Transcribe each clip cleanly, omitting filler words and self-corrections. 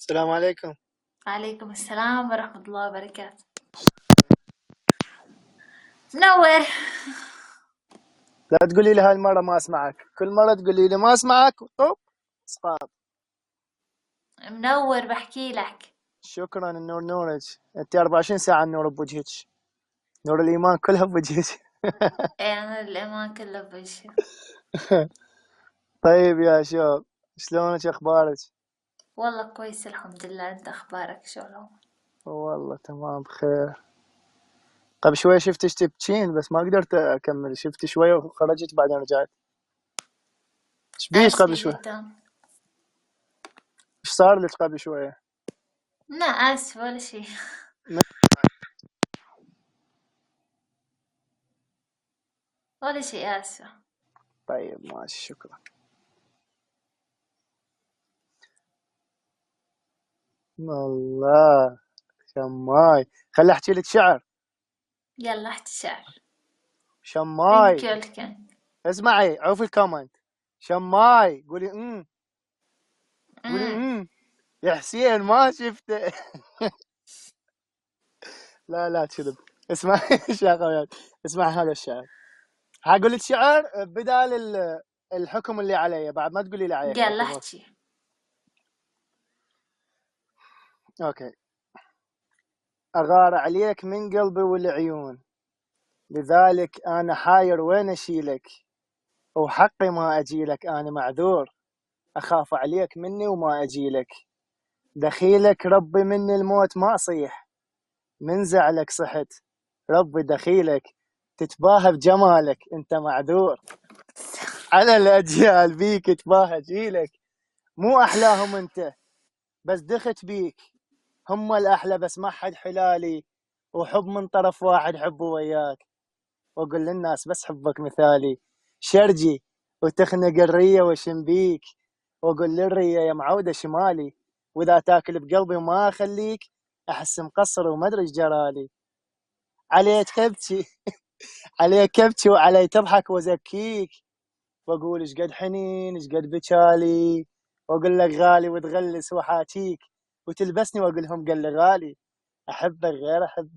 السلام عليكم. عليكم السلام ورحمة الله وبركاته. منور. لا تقولي لي هاي المرة ما اسمعك، كل مرة تقولي لي ما اسمعك طب اسقاط. منور بحكي لك. شكرا، النور نورك، انت 24 ساعة النور بوجهك، نور الايمان كلها بوجهك. ايه انا الامان كله بوجهي. طيب يا شوق، شلونك اخبارك؟ والله كويس الحمد لله، انت اخبارك شلون؟ والله تمام بخير. قبل شوي شفتك تبكين بس ما قدرت اكمل، شفت شوي وخرجت بعدين رجعت. ايش بيك قبل اسفة شوي؟ جدا. ايش صار لك قبل شوي؟ لا اسفة ولا شي. ولا شي اسفة. طيب ماشي شكرا. الله شماي، خلي احكي لك شعر. يلا احكي شعر. شماي، ثانك يو لكن. اسمعي عوفي الكومنت. شماي قولي قولي امم يا حسين ما شفته. لا لا كذب. اسمعي شغلات، اسمعي هذا الشعر. هقول لك شعر بدال الحكم اللي علي، بعد ما تقولي لي عليك يلا حكم. احكي. اوكي. اغار عليك من قلبي والعيون، لذلك انا حاير وين اشيلك، وحقي ما اجيلك انا معذور، اخاف عليك مني وما اجيلك، دخيلك ربي مني الموت ما اصيح، من زعلك صحت ربي دخيلك، تتباهى بجمالك انت معذور، على الاجيال بيك تباهى جيلك، مو احلاهم انت بس دخت بيك، هم الاحلى بس ما حد حلالي، وحب من طرف واحد حبه وياك، واقول للناس بس حبك مثالي، شرجي وتخنق الريه وشنبيك، واقول للريه يا معوده شمالي، واذا تاكل بقلبي وما اخليك، احس مقصر وما ادري ايش جرالي، عليك ابكي عليك ابكي وعلي تضحك وازكيك، واقول ايش قد حنين ايش قد بكالي، واقول لك غالي وتغلس وحاكيك، وتلبسني واقول لهم قال لي غالي، احبك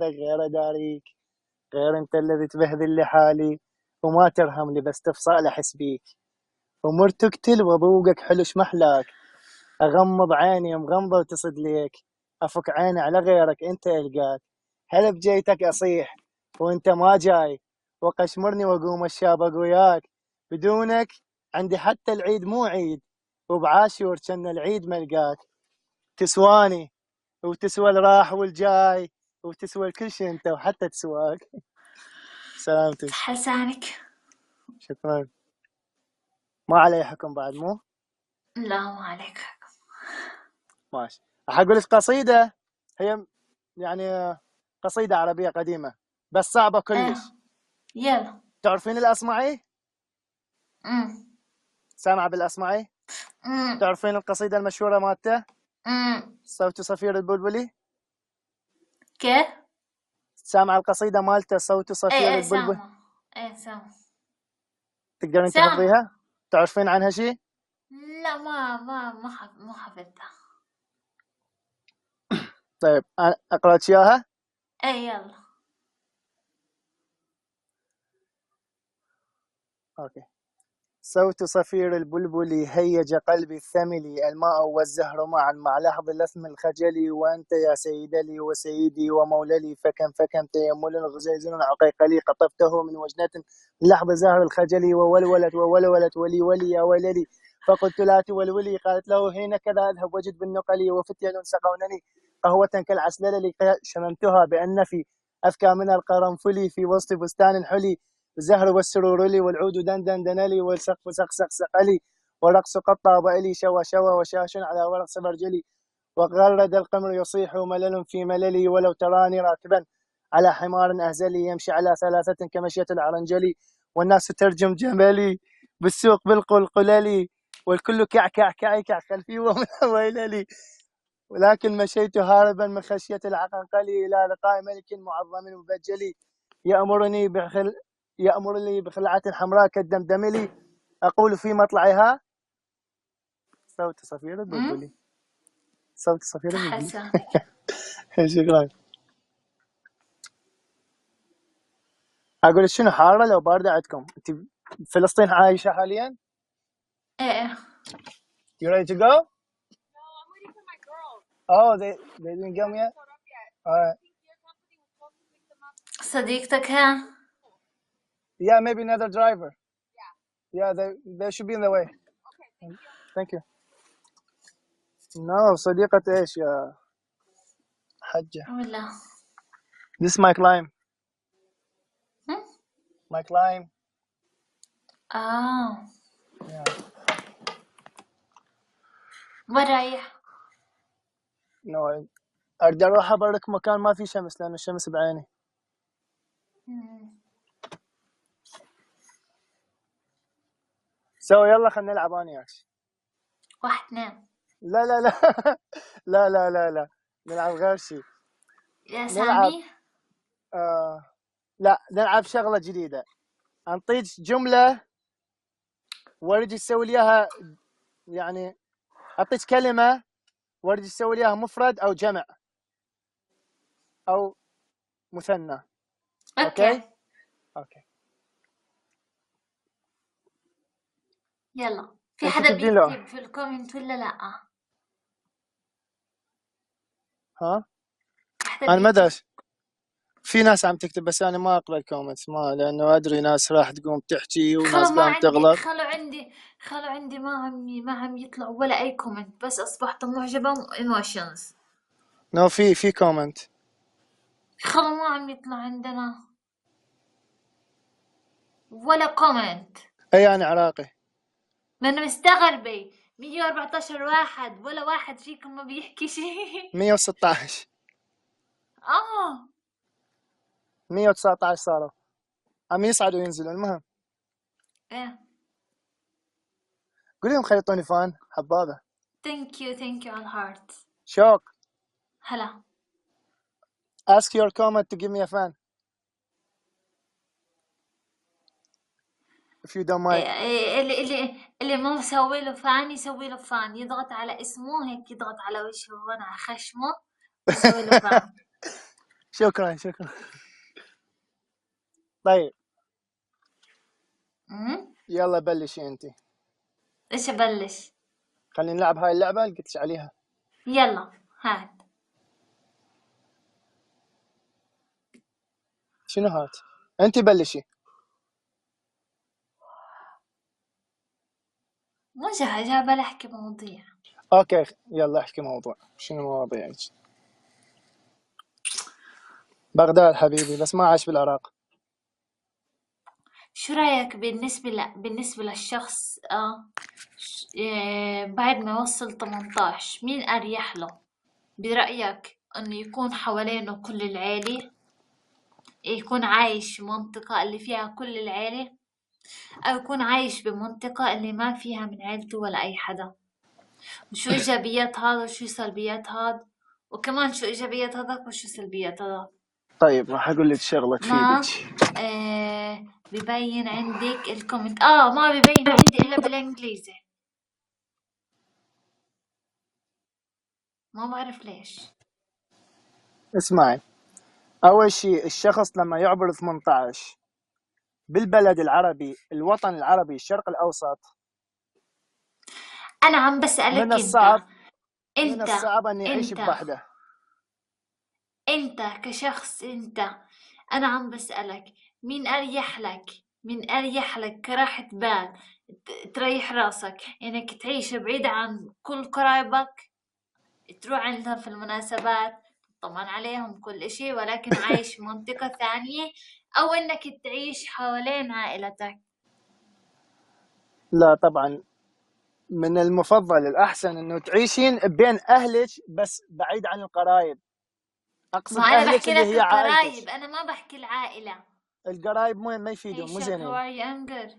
غير اداريك، غير انت الذي تبهذل لي حالي، وما ترهم لي بس تفصل احس بيك، ومر تقتل وابوقك حلو محلاك، اغمض عيني مغمضه وتصد ليك، افك عيني على غيرك انت القاك، هل بجيتك اصيح وانت ما جاي، وقشمرني واقوم الشابق وياك، بدونك عندي حتى العيد مو عيد، وبعاشور كان العيد ملقاك، تسواني وتسوى الراح والجاي، وتسوى كل شيء انت وحتى تسواك. سلامتك. حسانك. شكرا. ما علي حكم بعد مو لا ما عليك. ماشي. راح اقول لك قصيده، هي يعني قصيده عربيه قديمه بس صعبه ايه كلش. يلا. تعرفين الاصمعي؟ امم سامعه بالاصمعي؟ امم تعرفين القصيده المشهوره مالته امم صوت صفير البلبلي؟ كيف؟ سامعه القصيده مالته صوت ايه صفير ايه البلبل؟ سامة. ايه سامة. تقدرين سامة. تحفظيها؟ تعرفين عنها شيء؟ لا ما حفظتها. طيب أنا اقرا لك اياها. ايه يلا. اوكي. صوت صفير البلبل هيج قلبي الثمل، الماء والزهر معا مع لحظ لثم الخجل، وأنت يا سيد لي وسيدي ومولى، فكم تيمل غزيز عقيق لي، قطفته من وجنة لحظ زهر الخجل، وولولت ولي يا وللي، فقلت لا تولولي، قالت له حين كذا أذهب وجد بالنقل، وفتية سقونني قهوة كالعسلل، شممتها بأن في أفكى من القرنفل، في وسط بستان حلي، الزهر والسرور لي، والعود دندن دنلي، والسقف سقسق سقلي، والرقص قد طاب إلي، شوى وشاش على ورق برجلي، وغرد القمر يصيح ملل في مللي، ولو تراني راكبا على حمار أهزلي، يمشي على ثلاثة كمشية العرنجلي، والناس ترجم جملي بالسوق بالقلقللي، والكل كعكع كعكع خلفي ومن ويللي، ولكن مشيت هاربا من خشية العقنقلي، إلى لقاء ملك معظم مبجلي، يأمرني بخل يأمرني بخلعة حمراء كالدمدملي، أقول في مطلعها صوت صفير امم البلبلي. صوت الصفيرة صح بيجي. حسن. شكرا. اقول شنو حارة لو باردة عندكم؟ انت فلسطين عايشة حاليا؟ ايه You ready to go? Oh, they didn't come yet. Alright. صديقتك ها؟ Yeah, maybe another driver. Yeah, they should be in the way. Thank you. No, صديقة ايش يا حجة؟ ولا This is my climb. هم؟ My climb. Yeah. وين رايح؟ No, ارجع اروح ابرك مكان ما فيه شمس لان الشمس بعيني. So يلا خلينا نلعب انا وياك. 1 2. لا لا لا لا لا لا لا نلعب غير شيء. يا نلعب سامي. لا نلعب شغلة جديدة. انطيك جملة وارجي تسوي لي اياها، يعني اعطيك كلمة وارجي تسوي لي اياها مفرد او جمع او مثنى. اوكي اوكي يلا. في انت حدا تبدين له. بيكتب في الكومنت ولا لا؟ ها في حدا انا ما بيكتب؟ داش. في ناس عم تكتب بس انا ما اقرا الكومنتس، ما لانه ادري ناس راح تقوم تحكي وناس خلو ما قام عندي تغلط. خلو عندي ما عم يطلع ولا اي كومنت، بس اصبحت معجبة ايموشنز. نو في كومنت. خلو ما عم يطلع عندنا ولا كومنت. اي انا عراقي. ما انا مستغربة 114 واحد ولا واحد فيكم ما بيحكي شيء. 116 اه 119 صاروا عم يصعدوا وينزلوا. المهم ايه. قولي لهم خيطوني فان حبابة. ثانك يو على الهارت. شوق. هلا. ask your comment to give me a fan if you don't mind. اللي ما مسوي له فان يسوي له فان، يضغط على اسمه هيك، يضغط على وجهه هون على خشمه ويسوي له فان. شكرا. طيب يلا بلشي انت. ايش ابلش؟ خلينا نلعب هاي اللعبة اللي قلت عليها. يلا هات. شنو هات؟ انت بلشي. مو جايبة احكي مواضيع. اوكي يلا احكي موضوع. شنو مواضيعك؟ بغداد حبيبي بس ما عاش بالعراق. شو رأيك بالنسبة للشخص بعد ما يوصل 18 مين أريح له؟ برأيك إنه يكون حوالينه كل العيلة، يكون عايش في منطقة اللي فيها كل العيلة، أو يكون عايش بمنطقة اللي ما فيها من عيلته ولا أي حدا؟ وشو إيجابيات هذا وشو سلبيات هذا، وكمان شو إيجابيات هذاك وشو سلبيات هذاك؟ طيب راح اقول لك شغله ما تفيدك. ببين عندك الكومنت، ما ببين عندي إلا بالإنجليزي، ما بعرف ليش. اسمعي، اول شيء الشخص لما يعبر 18 بالبلد العربي، الوطن العربي، الشرق الاوسط، أنا عم بسألك من الصعب أنت ان يعيش أنت بوحده. أنت كشخص أنا عم بسألك مين أريح لك كراحة بال، تريح راسك إنك تعيش بعيد عن كل قرايبك، تروح عندهم في المناسبات، تطمن عليهم كل إشي، ولكن عايش في منطقة ثانية، أو إنك تعيش حوالين عائلتك؟ لا طبعا من المفضل الاحسن انه تعيشين بين اهلك بس بعيد عن القرايب. ما اقصد أنا اهلك بحكي اللي لك هي عائلتك. القرايب، أنا ما بحكي العائلة. القرايب ما Hey يفيدون، مو Shak, how زينين. are you? I'm good.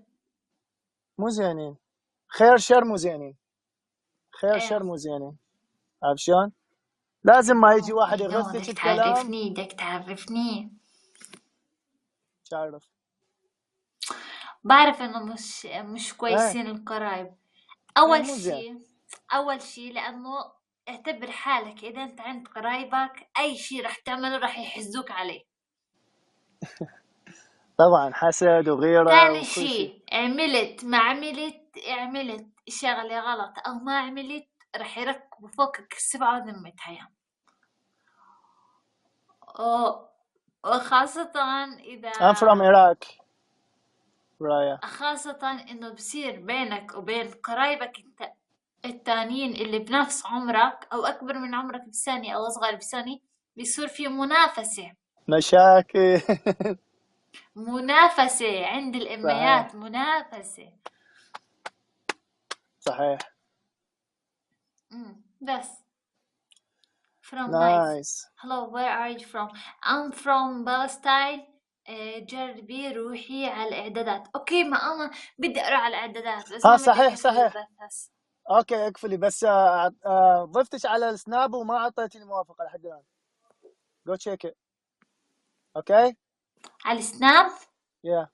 مو زينين. خير شر مو زينين. خير إيه. شر مو زينين. عارف شلون؟ لازم ما يجي واحد I know يغثك بدك بكلام. تعرفني. تعرف. بعرف إنه مش كويسين القرايب. ايه أول مو زين. شي لأنه اعتبر حالك إذا أنت عند قرايبك أي شي رح تعمله رح يحزوك عليه. طبعا حسد وغيرة تاني وكل شيء. شي عملت ما عملت شغلة غلط أو ما عملت رح يركبوا فوقك السبعة وذمة حياة. وخاصة إذا I'm from Iraq رايا. خاصة إنه بصير بينك وبين قرايبك التانيين اللي بنفس عمرك أو أكبر من عمرك بسنة أو أصغر بسنة، بيصير في منافسة مشاكل. منافسة عند صحيح الأميات، منافسة. صحيح. بس from nice. نايس. hello where are you from? I'm from Palestine. جربي روحي على الإعدادات. أوكي ما أنا بدي أروح على الإعدادات بس ما بدي صحيح أقفل صحيح. البث هسه. اوكي اقفلي بس. ضفتش على السناب وما اعطيتني موافقة لحد الان. go check it. اوكي على السناب yeah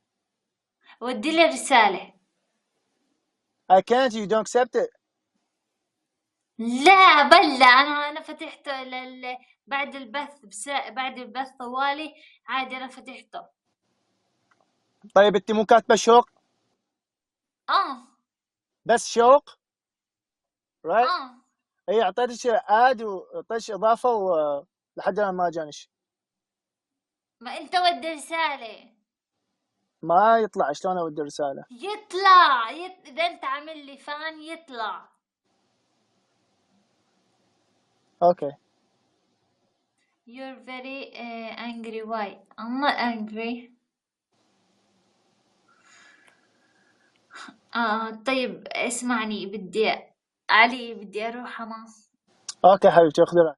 ودي لي رسالة. I can't you don't accept it. لا بلا أنا فتحته بعد البث بعد البث طوالي عادي أنا فتحته. طيب انت مو كاتبة شوق بس شوق right؟ اي اعطيتش اد وطش اضافة لحد الان ما جانش. ما أنت ودي رسالة ما يطلع شلون اودي رسالة؟ يطلع إذا أنت عامل لي فان يطلع. اوكي You're very angry. Why? I'm not angry. طيب اسمعني بدي علي بدي أروح أنا. اوكي حبيبتي خذي راحتك.